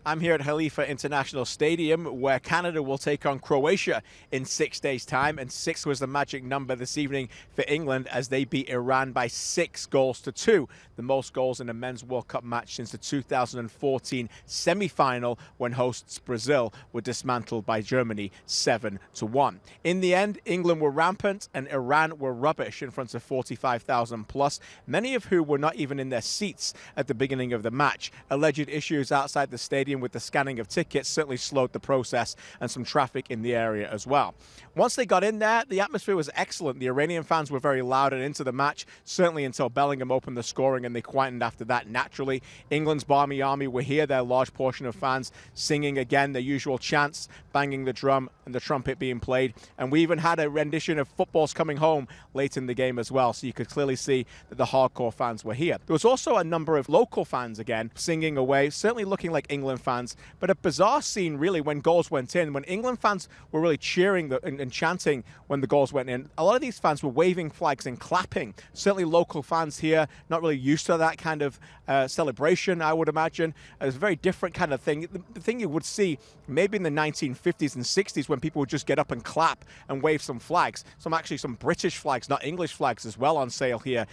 I'm here at Khalifa International Stadium, where Canada will take on Croatia in 6 days' time. And 6 was the magic number this evening for England as they beat Iran by 6-2, the most goals in a men's World Cup match since the 2014 semi-final, when hosts Brazil were dismantled by Germany 7-1. In the end, England were rampant and Iran were rubbish in front of 45,000 plus, many of who were not even in their seats at the beginning of the match. Alleged issues outside the stadium with the scanning of tickets certainly slowed the process, and some traffic in the area as well. Once they got in there, the atmosphere was excellent. The Iranian fans were very loud and into the match, certainly until Bellingham opened the scoring, and they quietened after that naturally. England's Barmy Army were here, their large portion of fans singing again their usual chants, banging the drum and the trumpet being played. And we even had a rendition of Football's Coming Home late in the game as well, so you could clearly see that the hardcore fans were here. There was also a number of local fans again singing away, certainly looking like England fans, but a bizarre scene really when goals went in. When England fans were really cheering and chanting when the goals went in, a lot of these fans were waving flags and clapping. Certainly local fans here, not really used to that kind of celebration, I would imagine. It was a very different kind of thing. The thing you would see maybe in the 1950s and 60s when people would just get up and clap and wave some flags. Some British flags, not English flags, as well on sale here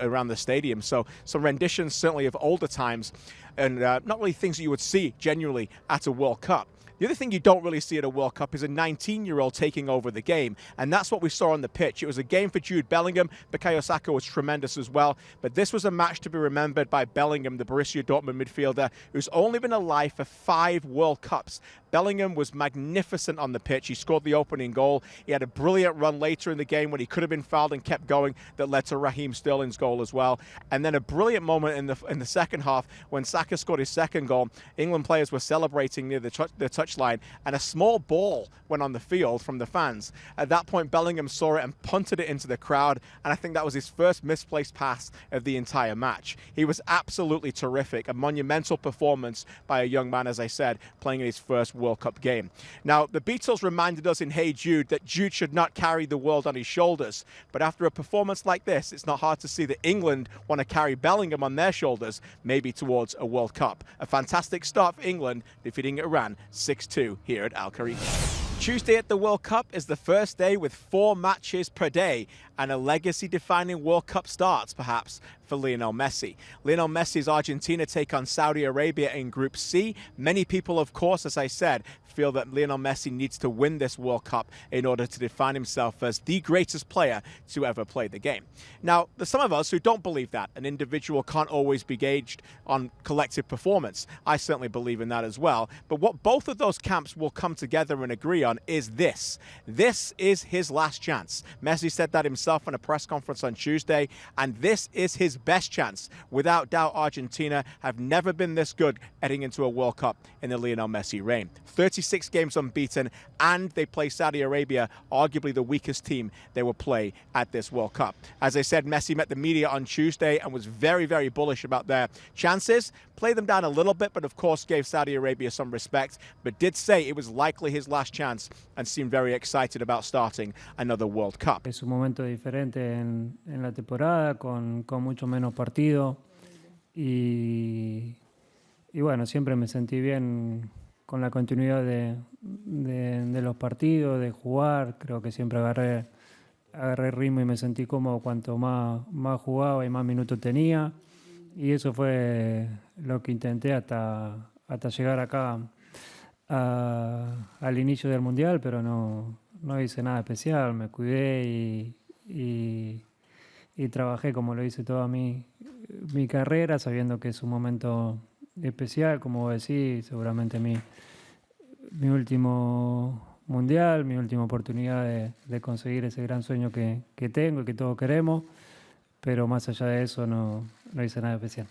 around the stadium. So some renditions certainly of older times, and not really things that you would see genuinely at a World Cup. The other thing you don't really see at a World Cup is a 19-year-old taking over the game, and that's what we saw on the pitch. It was a game for Jude Bellingham. Bukayo Saka was tremendous as well, but this was a match to be remembered by Bellingham, the Borussia Dortmund midfielder, who's only been alive for 5 World Cups. Bellingham was magnificent on the pitch. He scored the opening goal. He had a brilliant run later in the game when he could have been fouled and kept going, that led to Raheem Sterling's goal as well. And then a brilliant moment in the second half when Saka scored his second goal. England players were celebrating near the touchline, and a small ball went on the field from the fans. At that point, Bellingham saw it and punted it into the crowd, and I think that was his first misplaced pass of the entire match. He was absolutely terrific. A monumental performance by a young man, as I said, playing in his first World Cup game. Now, the Beatles reminded us in Hey Jude that Jude should not carry the world on his shoulders, but after a performance like this, it's not hard to see that England want to carry Bellingham on their shoulders, maybe towards a World Cup. A fantastic start for England, defeating Iran 6-2 here at Al Khalifa. Tuesday at the World Cup is the first day with 4 matches per day, and a legacy-defining World Cup starts, perhaps, for Lionel Messi. Lionel Messi's Argentina take on Saudi Arabia in Group C. Many people, of course, as I said, feel that Lionel Messi needs to win this World Cup in order to define himself as the greatest player to ever play the game. Now, there's some of us who don't believe that. An individual can't always be gauged on collective performance. I certainly believe in that as well. But what both of those camps will come together and agree on is this. This is his last chance. Messi said that himself in a press conference on Tuesday, and this is his best chance. Without doubt, Argentina have never been this good heading into a World Cup in the Lionel Messi reign. 36 games unbeaten, and they play Saudi Arabia, arguably the weakest team they will play at this World Cup. As I said, Messi met the media on Tuesday and was very, very bullish about their chances. Played them down a little bit, but of course gave Saudi Arabia some respect, but did say it was likely his last chance and seemed very excited about starting another World Cup. Es un momento diferente en la temporada, con mucho menos partido, y bueno, siempre me sentí bien con la continuidad de los partidos, de jugar. Creo que siempre agarré ritmo y me sentí cómodo cuanto más jugaba y más minutos tenía, y eso fue lo que intenté hasta llegar acá al inicio del Mundial, pero no hice nada especial. Me cuidé y trabajé como lo hice toda mi carrera, sabiendo que es un momento especial, como vos decís, seguramente mi último Mundial, mi última oportunidad de conseguir ese gran sueño que tengo y que todos queremos, pero más allá de eso no hice nada especial.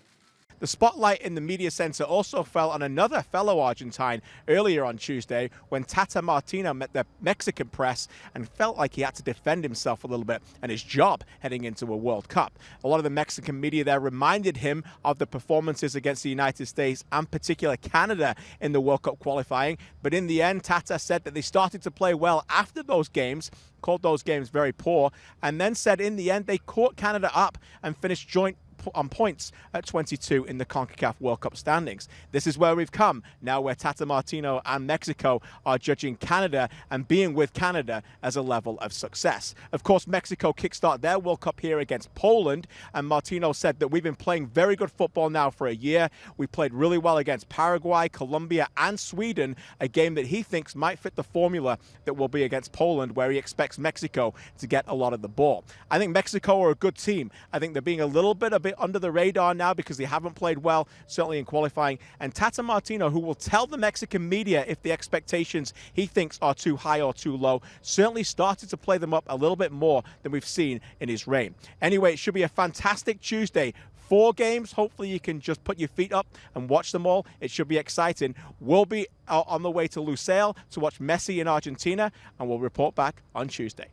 The spotlight in the media center also fell on another fellow Argentine earlier on Tuesday when Tata Martino met the Mexican press and felt like he had to defend himself a little bit and his job heading into a World Cup. A lot of the Mexican media there reminded him of the performances against the United States and particular Canada in the World Cup qualifying, but in the end Tata said that they started to play well after those games, called those games very poor, and then said in the end they caught Canada up and finished joint on points at 22 in the CONCACAF World Cup standings. This is where we've come now, where Tata Martino and Mexico are judging Canada and being with Canada as a level of success. Of course, Mexico kickstart their World Cup here against Poland, and Martino said that we've been playing very good football now for a year. We played really well against Paraguay, Colombia, and Sweden, a game that he thinks might fit the formula that will be against Poland, where he expects Mexico to get a lot of the ball. I think Mexico are a good team. I think they're being a bit under the radar now because they haven't played well, certainly in qualifying. And Tata Martino, who will tell the Mexican media if the expectations he thinks are too high or too low, certainly started to play them up a little bit more than we've seen in his reign. Anyway, it should be a fantastic Tuesday. 4 games. Hopefully you can just put your feet up and watch them all. It should be exciting. We'll be on the way to Lusail to watch Messi in Argentina, and we'll report back on Tuesday.